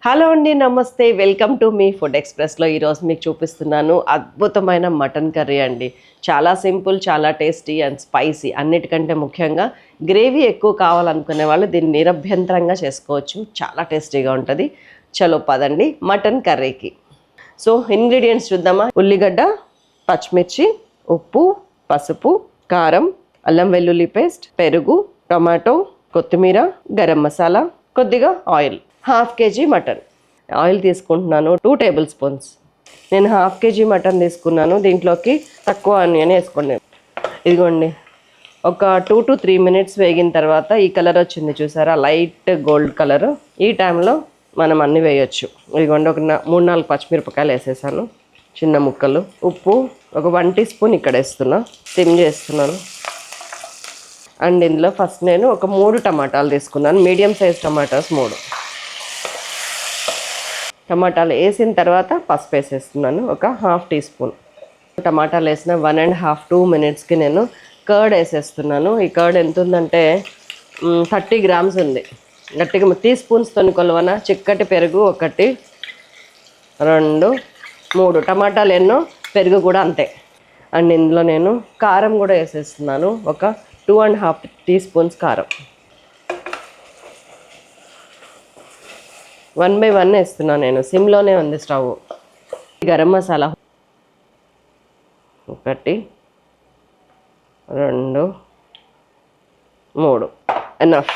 Hello అండి, నమస్తే. Welcome to me food ఎక్స్ప్రెస్లో ఈరోజు మీకు చూపిస్తున్నాను అద్భుతమైన మటన్ కర్రీ అండి. చాలా సింపుల్, చాలా టేస్టీ అండ్ స్పైసీ. అన్నిటికంటే ముఖ్యంగా గ్రేవీ ఎక్కువ కావాలనుకునే వాళ్ళు దీన్ని నిరభ్యంతరంగా చేసుకోవచ్చు. చాలా టేస్టీగా ఉంటుంది. చలో పదండి మటన్ కర్రీకి. సో ఇంగ్రీడియంట్స్ చూద్దామా. ఉల్లిగడ్డ, పచ్చిమిర్చి, ఉప్పు, పసుపు, కారం, అల్లం వెల్లుల్లి పేస్ట్, పెరుగు, టొమాటో, కొత్తిమీర, గరం మసాలా, కొద్దిగా ఆయిల్. 1/2 kg mutton. ఆయిల్ తీసుకుంటున్నాను 2 టేబుల్ స్పూన్స్. నేను 1/2 kg మటన్ తీసుకున్నాను. దీంట్లోకి తక్కువ ఆనియన్ వేసుకోండి. ఇదిగోండి, ఒక 2 to 3 minutes వేగిన తర్వాత ఈ కలర్ వచ్చింది చూసారా, లైట్ గోల్డ్ కలర్. ఈ టైంలో మనం అన్నీ వేయొచ్చు. ఇదిగోండి, ఒక 3-4 పచ్చిమిరపకాయలు వేసేసాను, చిన్న ముక్కలు. ఉప్పు ఒక 1 teaspoon ఇక్కడ వేస్తున్నా, సిమ్ చేస్తున్నాను. అండ్ ఇందులో ఫస్ట్ నేను ఒక 3 టమాటాలు తీసుకున్నాను, మీడియం సైజ్ టమాటాస్ 3. టమాటాలు వేసిన తర్వాత పసుపు వేసేస్తున్నాను, ఒక 1/2 teaspoon. టమాటాలు వేసిన 1.5-2 minutesకి నేను కర్డ్ వేసేస్తున్నాను. ఈ కర్డ్ ఎంత ఉందంటే 30 grams ఉంది. గట్టిగా టీస్పూన్స్తో కొలవన. చిక్కటి పెరుగు 1, 2, 3. టమాటాలు ఎన్నో, పెరుగు కూడా అంతే. అండ్ ఇందులో నేను కారం కూడా వేసేస్తున్నాను, ఒక 2.5 teaspoons కారం. 1 by 1 వేస్తున్నాను నేను, సిమ్లోనే ఉంది స్టవ్. గరం మసాలా 1, 2, 3 ఎనఫ్.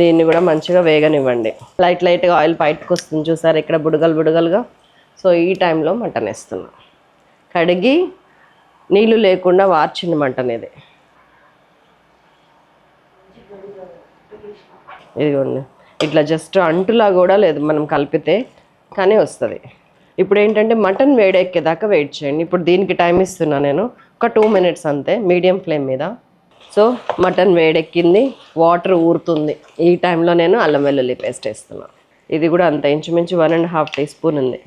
దీన్ని కూడా మంచిగా వేగనివ్వండి. లైట్గా ఆయిల్ బయటకు వస్తుంది చూసారు ఇక్కడ, బుడగలుగా. సో ఈ టైంలో మటన్ వేస్తున్నాను. కడిగి నీళ్ళు లేకుండా వార్చిన మటన్ ఇది. ఇదిగోండి, ఇట్లా జస్ట్ అంటులా కూడా లేదు మనం కలిపితే, కానీ వస్తుంది. ఇప్పుడు ఏంటంటే మటన్ వేడెక్కేదాకా వెయిట్ చేయండి. ఇప్పుడు దీనికి టైం ఇస్తున్నా నేను, ఒక 2 minutes అంతే, మీడియం ఫ్లేమ్ మీద. సో మటన్ వేడెక్కింది, వాటర్ ఊరుతుంది. ఈ టైంలో నేను అల్లం వెల్లుల్లి పేస్ట్ వేస్తున్నా. ఇది కూడా అంత ఇంచుమించు 1.5 teaspoon ఉంది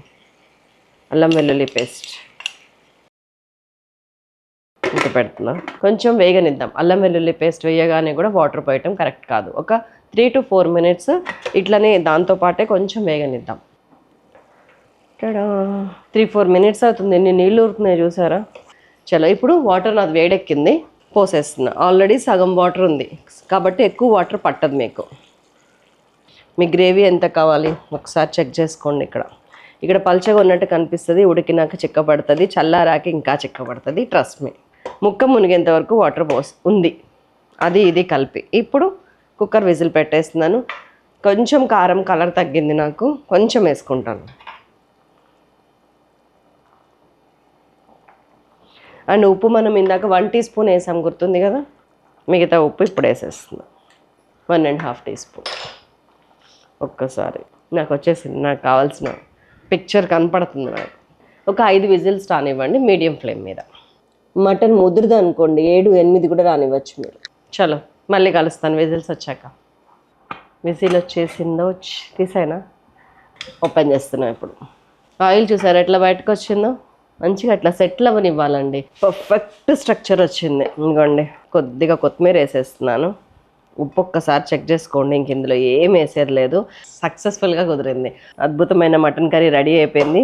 అల్లం వెల్లుల్లి పేస్ట్. ఇంకా పెడుతున్నా, కొంచెం వేగనిద్దాం. అల్లం వెల్లుల్లి పేస్ట్ వేయగానే కూడా వాటర్ పోయటం కరెక్ట్ కాదు. ఒక 3 to 4 minutes ఇట్లనే దాంతోపాటే కొంచెం వేగనిద్దాం. 3-4 minutes అవుతుంది, ఎన్ని నీళ్ళు ఊరుతున్నాయి చూసారా. చలో ఇప్పుడు వాటర్ నాది వేడెక్కింది, పోసేస్తున్నా. ఆల్రెడీ సగం వాటర్ ఉంది కాబట్టి ఎక్కువ వాటర్ పట్టదు మీకు. మీ గ్రేవీ ఎంత కావాలి ఒకసారి చెక్ చేసుకోండి. ఇక్కడ పల్చగా ఉన్నట్టు కనిపిస్తుంది, ఉడికినాక చిక్కబడుతుంది, చల్లారాక ఇంకా చిక్కబడుతుంది. Trust me. ముక్క మునిగేంత వరకు వాటర్ ఉంది, అది ఇది కలిపి. ఇప్పుడు కుక్కర్ విజిల్ పెట్టేస్తున్నాను. కొంచెం కారం కలర్ తగ్గింది నాకు, కొంచెం వేసుకుంటాను. అండ్ ఉప్పు మనం ఇందాక 1 teaspoon వేసాం, గుర్తుంది కదా. మిగతా ఉప్పు ఇప్పుడు వేసేస్తున్నాను, 1.5 teaspoon. ఒక్కసారి నాకు వచ్చేసింది, నాకు కావాల్సిన పిక్చర్ కనపడుతుంది నాకు. ఒక 5 విజిల్స్ రానివ్వండి మీడియం ఫ్లేమ్ మీద. మటన్ ముదురుది అనుకోండి 7-8 కూడా రానివ్వచ్చు మీరు. చలో మళ్ళీ కలుస్తాను విజిల్స్ వచ్చాక. విజిల్ వచ్చేసిందో, తీసానా, ఓపెన్ చేస్తున్నా. ఇప్పుడు ఆయిల్ చూసారా ఎట్లా బయటకు వచ్చిందో, మంచిగా అట్లా సెటిల్ అవ్వనివ్వాలండి. పర్ఫెక్ట్ స్ట్రక్చర్ వచ్చింది. ఇంకోండి, కొద్దిగా కొత్తిమీర వేసేస్తున్నాను. ఉప్పు ఒక్కసారి చెక్ చేసుకోండి, ఇంక ఇందులో ఏం వేసేది లేదు. సక్సెస్ఫుల్గా కుదిరింది. అద్భుతమైన మటన్ కర్రీ రెడీ అయిపోయింది.